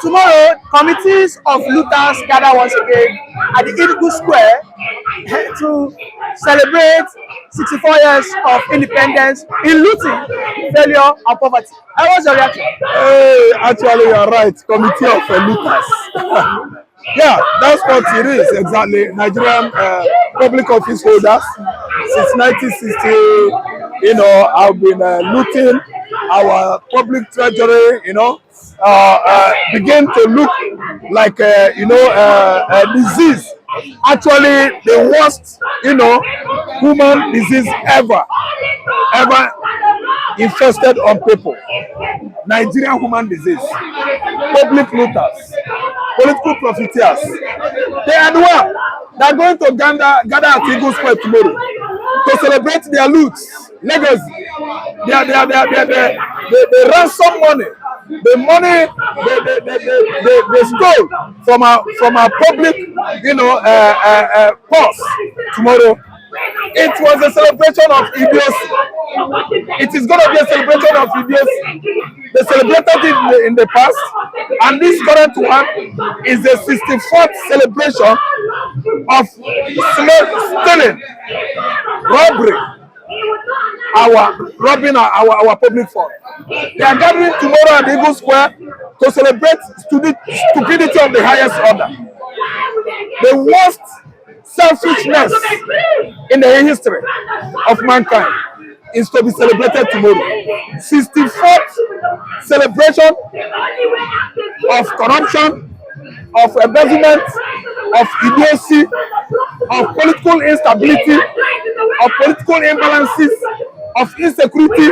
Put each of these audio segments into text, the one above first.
Tomorrow, committees of looters gather once again at the Igbos Square to celebrate 64 years of independence in looting, failure, and poverty. What's your reaction? Hey, actually, you're right. Committee of Lucas. Yeah, that's what it is exactly. Nigerian public office holders since 1960, have been looting our public treasury. Begin to look like a disease. Actually, the worst, human disease ever infested on people. Nigerian human disease, public looters, political profiteers. They are the one that are going to gather at Eagle Square tomorrow to celebrate their loot, legacy, their ransom money, the money they stole from our public, purse tomorrow. It was a celebration of Igbos. It is going to be a celebration of Igbos. They celebrated it in the past, and this current one is the 64th celebration of stealing, robbing our public fund. They are gathering tomorrow at Eagle Square to celebrate stupidity of the highest order. The worst selfishness in the history of mankind is to be celebrated tomorrow. 64th celebration of corruption, of embezzlement, of idiocy, of political instability, of political imbalances, of insecurity.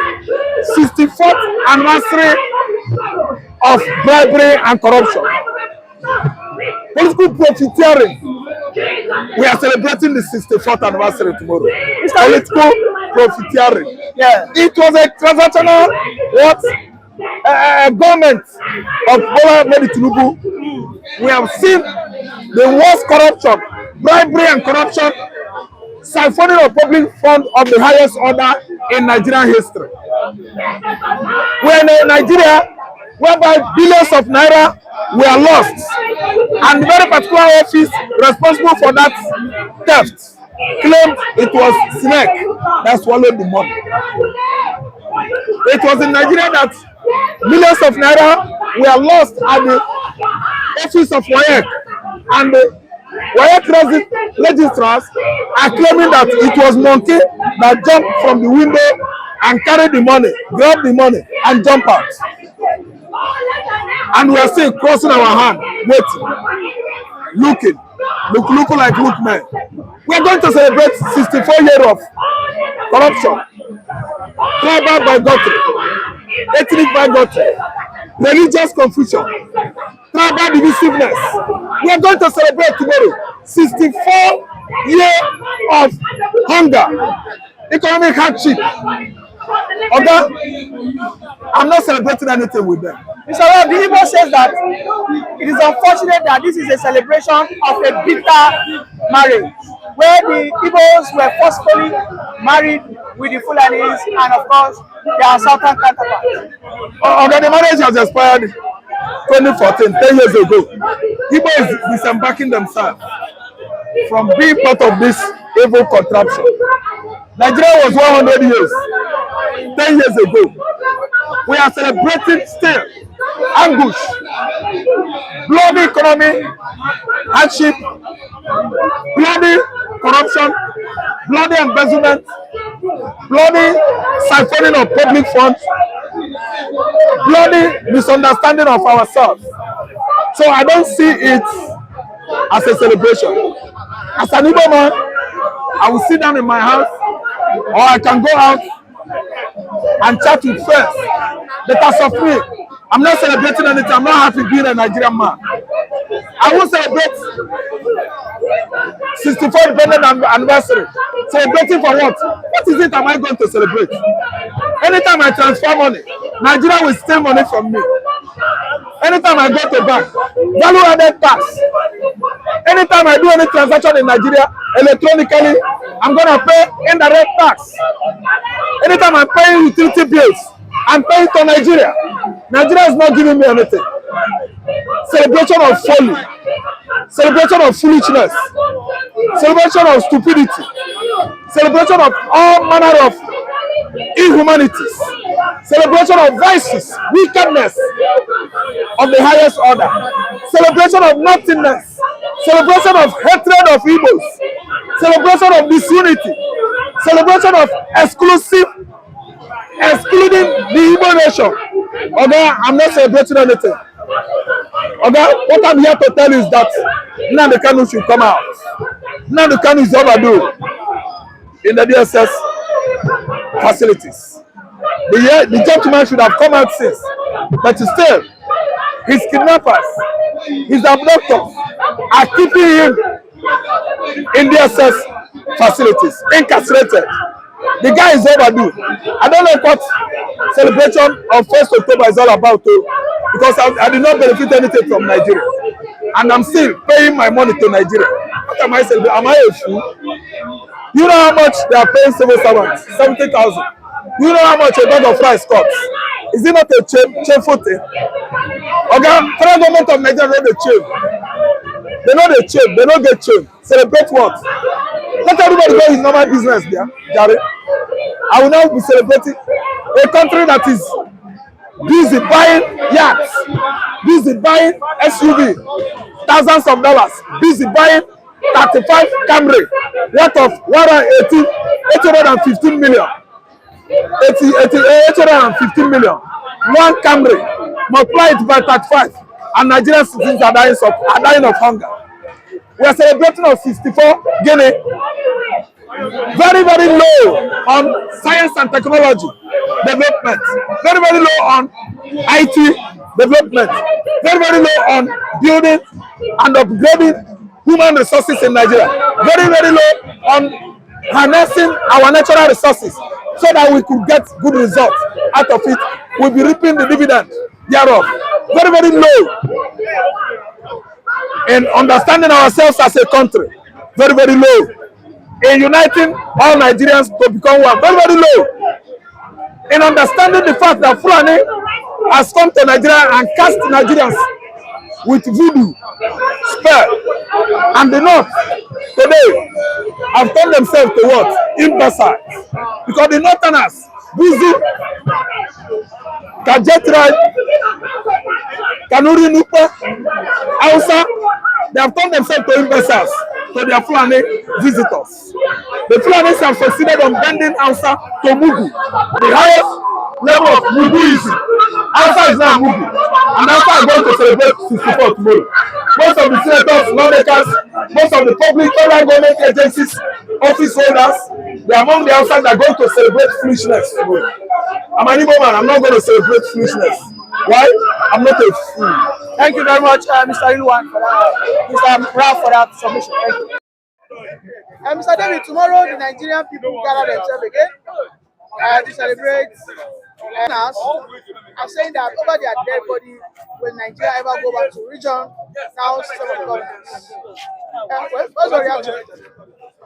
64th anniversary of bribery and corruption. Political profiteering. We are celebrating the 64th anniversary tomorrow. It's political profiteering. Yeah. It was a transactional government of Bola Tinubu. We have seen the worst corruption, bribery and corruption, siphoning of public fund of the highest order in Nigerian history. We are in Nigeria whereby billions of naira were lost, and the very particular office responsible for that theft claimed it was snake that swallowed the money. It was in Nigeria that millions of naira were lost at the office of WAEC, and the WAEC registrars are claiming that it was monkey that jumped from the window and carried the money, grabbed the money, and jumped out. And we are still crossing our hand, waiting, looking like look men. We are going to celebrate 64 years of corruption, tribal bigotry, ethnic bigotry, religious confusion, tribal divisiveness. We are going to celebrate tomorrow 64 years of hunger, economic hardship. Okay? I'm not celebrating anything with them. Mr. Rob, the Igbo says that it is unfortunate that this is a celebration of a bitter marriage, where the Igbos were forcefully married with the Fulanis and, of course, their southern counterparts. Okay, the marriage has expired 2014, 10 years ago. Igbo is disembarking themselves from being part of this evil contraption. Nigeria was 100 years, 10 years ago. We are celebrating still anguish, bloody economy, hardship, bloody corruption, bloody embezzlement, bloody siphoning of public funds, bloody misunderstanding of ourselves. So I don't see it as a celebration. As an Igbo man, I will sit down in my house, or I can go out and chat with friends. But as of me, I'm not celebrating anything. I'm not happy being a Nigerian man. I will celebrate 64th independence anniversary. Celebrating for what? What is it am I going to celebrate? Anytime I transfer money, Nigeria will steal money from me. Anytime I go to bank, value added tax. Anytime I do any transaction in Nigeria electronically, I'm going to pay indirect tax. Anytime I'm paying utility bills, I'm paying to Nigeria. Nigeria is not giving me anything. celebration of folly, celebration of foolishness, celebration of stupidity, celebration of all manner of inhumanities, celebration of vices, wickedness of the highest order, celebration of nothingness, celebration of hatred of Igbos, celebration of disunity, celebration of excluding the Igbo nation. Okay, I'm not celebrating anything. Okay, what I'm here to tell you is that Nnamdi Kanu should come out. Nnamdi Kanu is overdue in the DSS facilities. The gentleman should have come out since, but still, his kidnappers, his abductors are keeping him in DSS facilities, incarcerated. The guy is overdue. I don't know what celebration of 1st October is all about, too, because I did not benefit anything from Nigeria, and I'm still paying my money to Nigeria. What am I celebrating? Am I a fool? You know how much they are paying civil servants? 70,000. You know how much a bag of rice costs? Is it not a shameful thing? Okay, federal government of Nigeria know the shame. They know the shame. They know the shame. Celebrate what? Let everybody go his normal business there, Jerry. I will now be celebrating a country that is busy buying yachts, busy buying SUV, thousands of dollars, busy buying 35 Camry worth of 815 million. 815 million. One Camry, multiply it by 35, and Nigerian citizens are dying of hunger. We are celebrating on 64 Guinea. Very, very low on science and technology development. Very, very low on IT development. Very, very low on building and upgrading human resources in Nigeria. Very, very low on harnessing our natural resources so that we could get good results out of it. We'll be reaping the dividend thereof. Very, very low in understanding ourselves as a country. Very, very low in uniting all Nigerians to become one. Very, very low in understanding the fact that Fulani has come to Nigeria and cast Nigerians with voodoo spell, and the North today have turned themselves to what? Imbeciles. Because the Northerners, Buzu, Kajetribe, Kanuri Nupe, Hausa, they have turned themselves to imbeciles to their Fulani visitors. The Fulanis have succeeded on bending Hausa to Mugu, the highest level of Muguism. Hausa is now Mugu, and Hausa are going to celebrate 64 tomorrow. Most of the senators, lawmakers, most of the public federal government agencies, office holders, they are among the Hausa that are going to celebrate foolishness tomorrow. I'm an Igbo man, I'm not going to celebrate foolishness. Why? I'm not a fool. Thank you very much, Mr. Iluwan, for that. Mr. Ralph, for that submission. Thank you. Mr. David, tomorrow the Nigerian people gather themselves again to celebrate us and saying that over their dead body, will Nigeria ever go back to region, now system of governance? What's your reaction?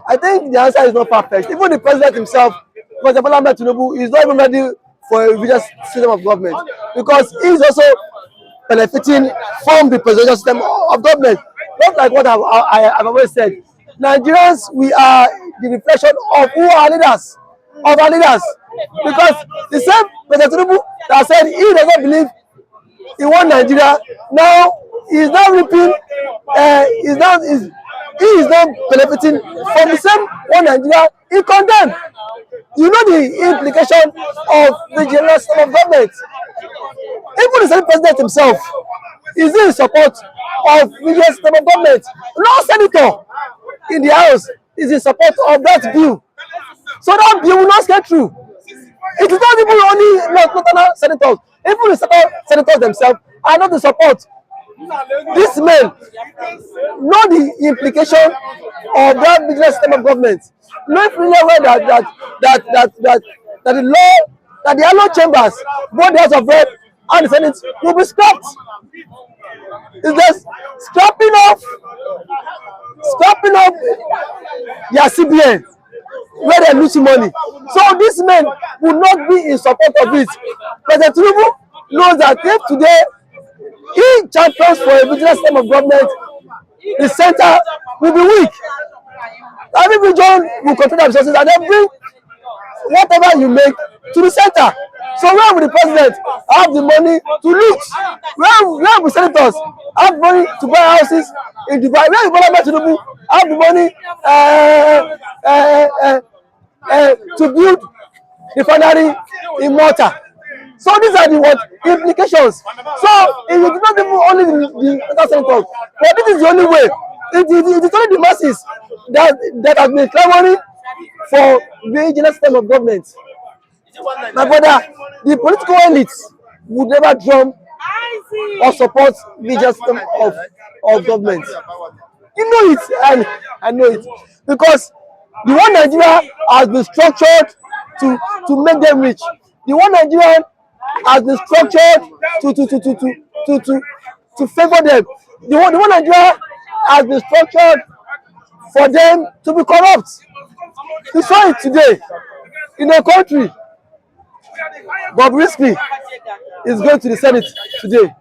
I think the answer is not perfect. Even the president himself, President Bola Ahmed Tinubu, is not even ready for a regional system of government because he is also benefiting from the presidential system of government. Not like what I've always said. Nigerians, we are the reflection of who are leaders, of our leaders. Because the same President Tinubu that said he does not believe in one Nigeria, now he is now reaping, he is now benefiting from the same one Nigeria he condemned. You know the implication of the general system of government. Even the same president himself is in support of the general system of government. No senator in the House is in support of that bill. So that bill will not get through. It is not even only not senators. Even the senators themselves are not in support. These men know the implication of that business system of government. Know really well that the yellow chambers, both the House of Rep and the Senate, will be scrapped. It's just scrapping off their CBN where they're losing money. So these men will not be in support of it. President Tinubu knows that if today He champions for a regional system of government. The center will be weak. Every region will control their resources and then bring whatever you make to the center. So where will the president have the money to loot? Where will senators have money to buy houses in Dubai? Where will Government have the money to build the refinery in Malta? So these are the what implications. So it is not even only the senators, but this is the only way. It is only the masses that have been clamoring for the regional system of government. My brother, the political elites would never drum or support the regional system of government. You know it, and I know it, because the one Nigeria has been structured to make them rich. The one Nigeria has been structured to favor them. The one Nigeria has been structured for them to be corrupt. You saw it today in a country. Bobrisky is going to the Senate today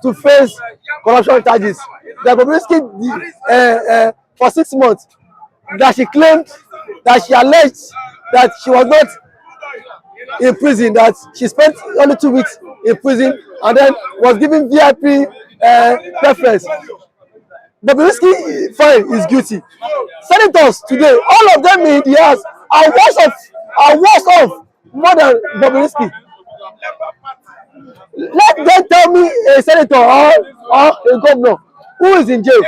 to face corruption charges. That Bobrisky for 6 months that she claimed, that she alleged that she was not in prison, that she spent only 2 weeks in prison and then was given VIP preference. Bobrisky fine is guilty. Senators today, all of them in the house are worse off more than Bobrisky. Let them tell me a senator or a governor who is in jail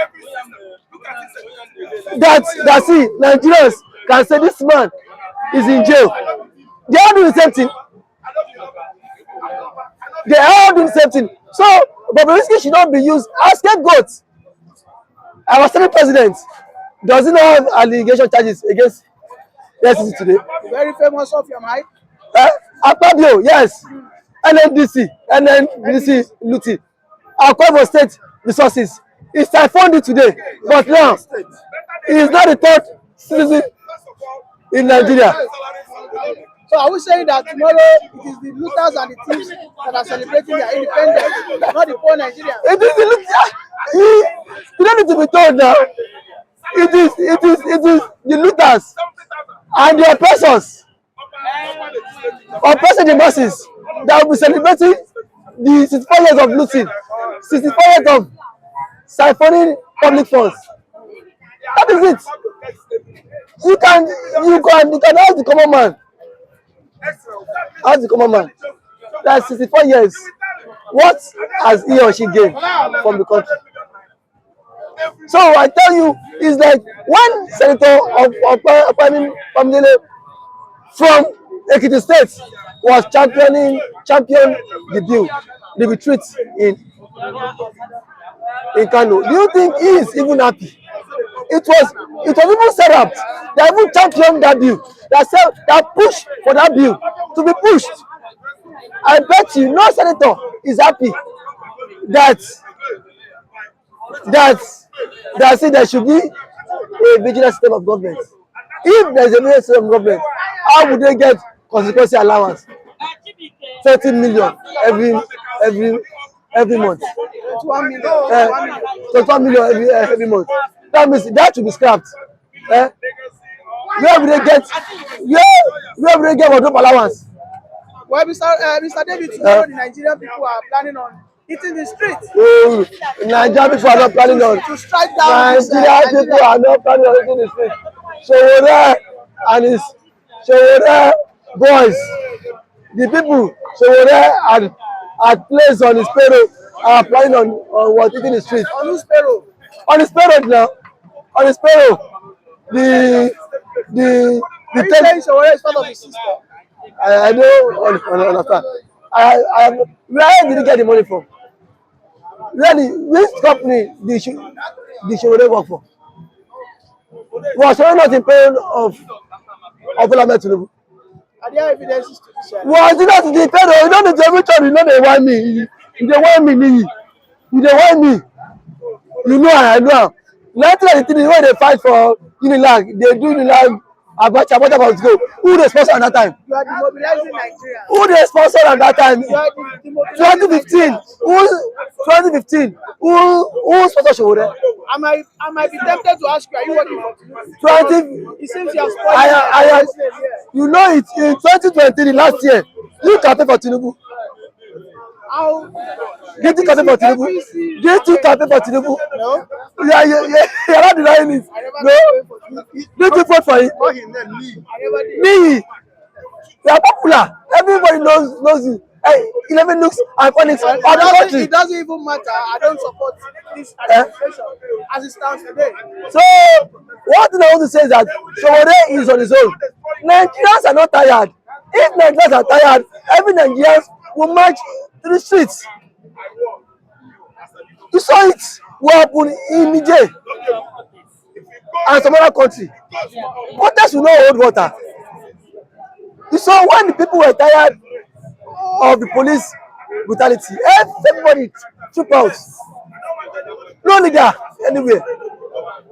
that see Nigerians can say this man is in jail. They all do the same thing. They all do the same thing. So Bobrisky should not be used as scapegoat. Our Senate president does he not have allegation charges against the SEC today? Very famous of your mic. Akpabio, yes. NNDC looting. Akwa State resources. He siphoned it today, but now he is not the third citizen in Nigeria. So are we saying that tomorrow it is the looters and the thieves that are celebrating their independence, not the poor Nigerians? It is the looters. You don't need to be told now. It is the looters and the oppressors, oppressing the masses, that will be celebrating the 64 years of looting, 64 years of siphoning public funds. That is it. You can ask the common man. Ask the common man. That's 64 years. What has he or she gained from the country? So I tell you, it's like one senator of Pamela from Ekiti State was champion the bill, the retreat in Kano. Do you think he is even happy? It was even set up. They even championed that bill. That pushed for that bill to be pushed. I bet you no senator is happy that see there should be a regional system of government. If there is a regional system of government, how would they get consequence allowance? 30 million every month. 21 million. 21 million every month. That means that should be scrapped. Where will they get wardrobe allowance? Well, Mr. David, tomorrow the Nigerian people are planning on hitting the street. Nigerian people are not planning on. To strike down Nigerian people are not planning on hitting the street. Showore and his Showore boys, the people Showore had placed on his payroll are planning on what hitting the street. On whose payroll? On his payroll now. On his payroll. The Are you saying Showore is part of the system? I don't understand. Where did he get the money from? Really, which company did Showore work for? Was Showore not in payroll of Governmental Tinubu? Are there evidences to be shared? Was it not in the payroll? You don't need to every time you know they want me. You don't want me. You don't want me. You know I know. 1993 when they fight for Unilag, they do Unilag Abacha must go. Who they sponsor at that time? You are demobilizing Nigeria. Who they sponsor at that time? You are demobilizing 2015. Nigeria. Who 2015? Who sponsor Showore? I might be tempted to ask you, are you working for Tinubu? 20. It seems you are spoiling I am. yes. You know it in 2023 last year. You campaign for Tinubu. How Did you campaign for Tinubu? Did you campaign for Tinubu? no? Yeah, you're not denying it. I never No. campaigned for Tinubu. Did you vote for him? I never did. Me. You are popular. Everybody knows you. Hey, 11 looks iconic Well, of the country. it doesn't even matter. I don't support this Eh? administration as it stands today. So, one thing I want to say is that Showore is on his own. Nigerians are not tired. If Nigerians are tired, every Nigerian will march to the streets. You saw it what happened in Niger and some other country. Protest will not hold water. You saw when the people were tired of the police brutality, everybody troop out. No leader anywhere.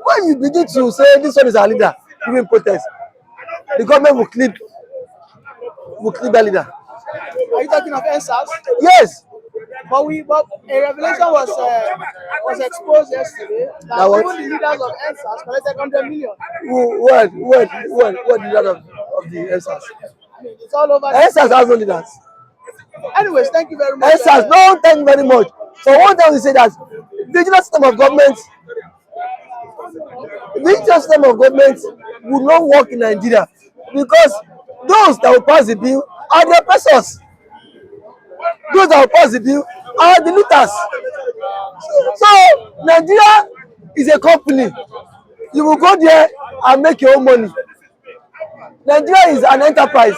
When you begin to say this one is our leader during protest, the government will clip that leader. Are you talking of NSAS? Yes. But a revelation was exposed yesterday that That what? even the leaders of NSAS collected 100 million. What leader of the NSAS? I mean, it's all over. NSAS has no leaders. Anyways, thank you very much. NSAS, no, thank you very much. So one time we say that regional system of government would not work in Nigeria because those that will pass the bill are the oppressors. Those that will pass the bill are the looters. So Nigeria is a company. You will go there and make your own money. Nigeria is an enterprise.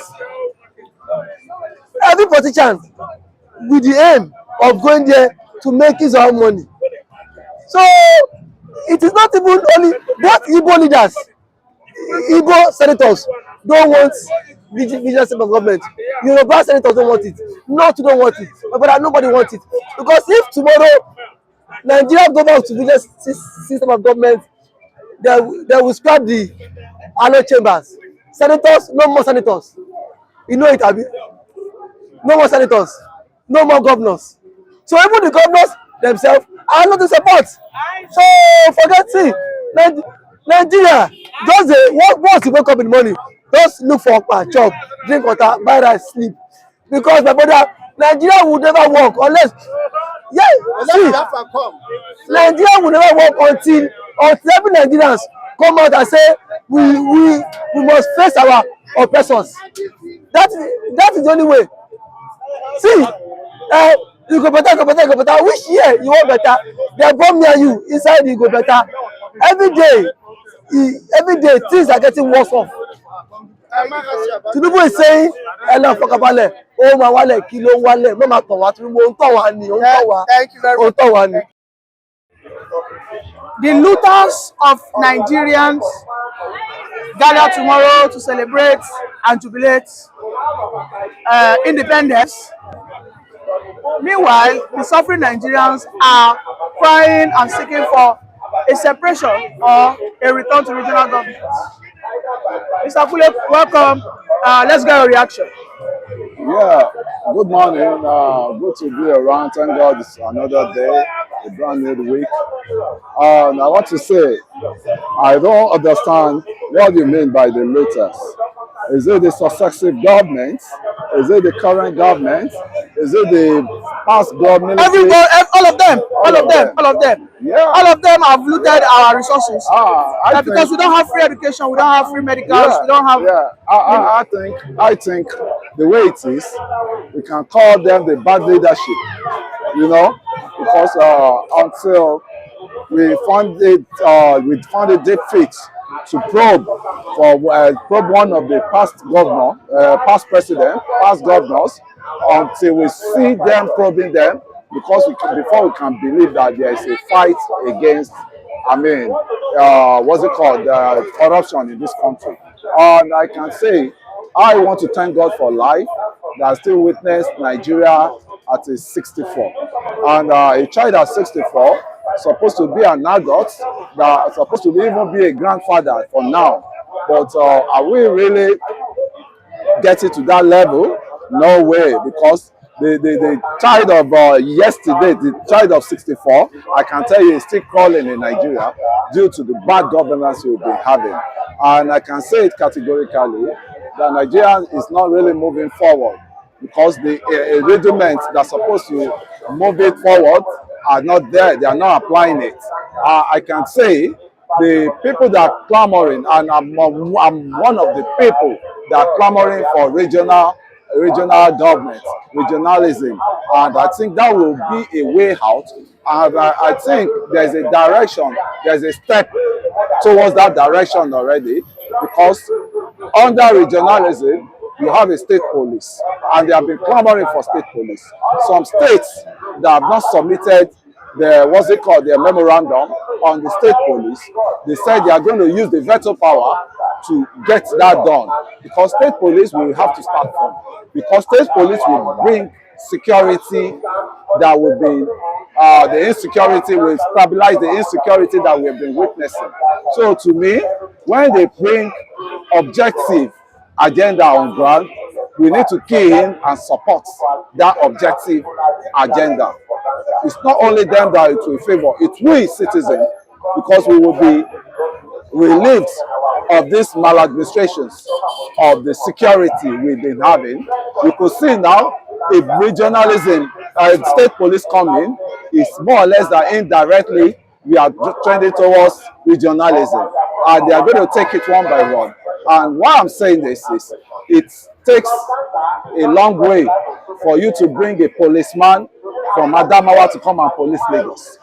Every politician with the aim of going there to make his own money. So it is not even only both Igbo leaders, Igbo senators don't want regional system of government. Yoruba senators don't want it. North don't want it. But nobody wants it. Because if tomorrow Nigeria go back to regional system of government, they will scrap the allo chambers. Senators, no more senators. You know it, Abi. No more senators, no more governors. So even the governors themselves are not in support. So forget see, Nigeria just once you wake up in the morning, just look for a chop, drink water, buy rice, sleep. Because my brother, Nigeria will never work unless see, Nigeria will never work until every Nigerians come out and say we must face our oppressors. That is the only way. See, you go better. Which year you want better? They bomb near you inside. You go better. Every day things are getting worse off. Tinubu is saying, "Ella fọkànbalẹ̀, ó máa wálẹ̀, kí ló ń wálẹ̀, má máa tàn wá, Tinubu ó ń tàn wá ni, ó ń tàn wá, Thank you very ó ń much. tàn wá ni." The looters of Nigerians gather tomorrow to celebrate and jubilate independence. Meanwhile, the suffering Nigerians are crying and seeking for a separation or a return to regional government. Mr. Kule, welcome. Let's get your reaction. Yeah, good morning. Good to be around. Thank God it's another day, a brand new week. And I want to say, I don't understand what you mean by the looters. Is it the successive government? Is it the current government? Is it the past government? All of them. Yeah. All of them have looted our resources. Because we don't have free education, we don't have free medicals, we don't have. Yeah, I think the way it is, we can call them the bad leadership. You know, because until we found it defeat to probe one of the past governors, until we see them probing them, because before we can believe that there is a fight against, what's it called, corruption in this country. And I can say, I want to thank God for life that still witnessed Nigeria at age 64. And a child at 64 supposed to be an adult, that supposed to even be a grandfather for now. But are we really getting to that level? No way, because the child of yesterday, the child of 64, I can tell you is still crawling in Nigeria due to the bad governance we've been having. And I can say it categorically that Nigeria is not really moving forward because the rudiments that are supposed to move it forward are not there. They are not applying it. I can say the people that are clamoring, and I'm one of the people that are clamoring for regional government, regionalism, and I think that will be a way out. And I think there's a direction, there's a step towards that direction already, because under regionalism, you have a state police, and they have been clamoring for state police. Some states that have not submitted the memorandum on the state police, they said they are going to use the veto power to get that done, because state police will have to start from, because state police will bring security that will be the insecurity will stabilize the insecurity that we have been witnessing. So to me, when they bring objective agenda on ground, we need to key in and support that objective agenda. It's not only them that it will favor, it's we citizens, because we will be relieved of these maladministrations of the security we've been having. We could see now if regionalism, state police come in, it's more or less that indirectly we are trending towards regionalism, and they are going to take it one by one. And why I'm saying this is it takes a long way for you to bring a policeman from Adamawa to come and police Lagos.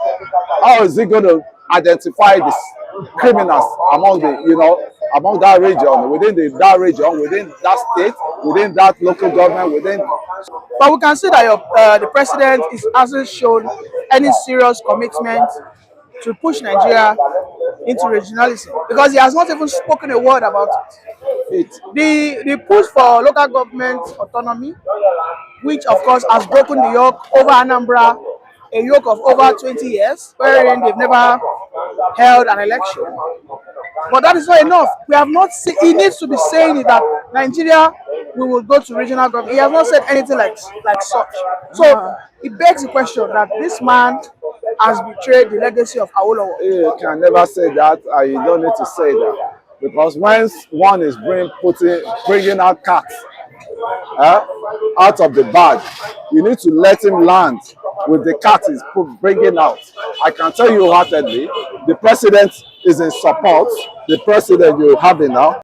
How is he going to identify these criminals among among that region, within that region, within that state, within that local government, within? But we can see that the president hasn't shown any serious commitment to push Nigeria into regionalism, because he has not even spoken a word about it. The push for local government autonomy, which of course has broken the yoke over Anambra, a yoke of over 20 years, wherein they've never held an election. But that is not enough. We have not seen, he needs to be saying it, that Nigeria, we will go to regional government. He has not said anything like such. So it begs the question that this man has betrayed the legacy of Awolowo. You can never say that, and you don't need to say that. Because once one is bringing out cats out of the bag, you need to let him land with the cat is bringing out. I can tell you heartedly, the president is in support. The president you have now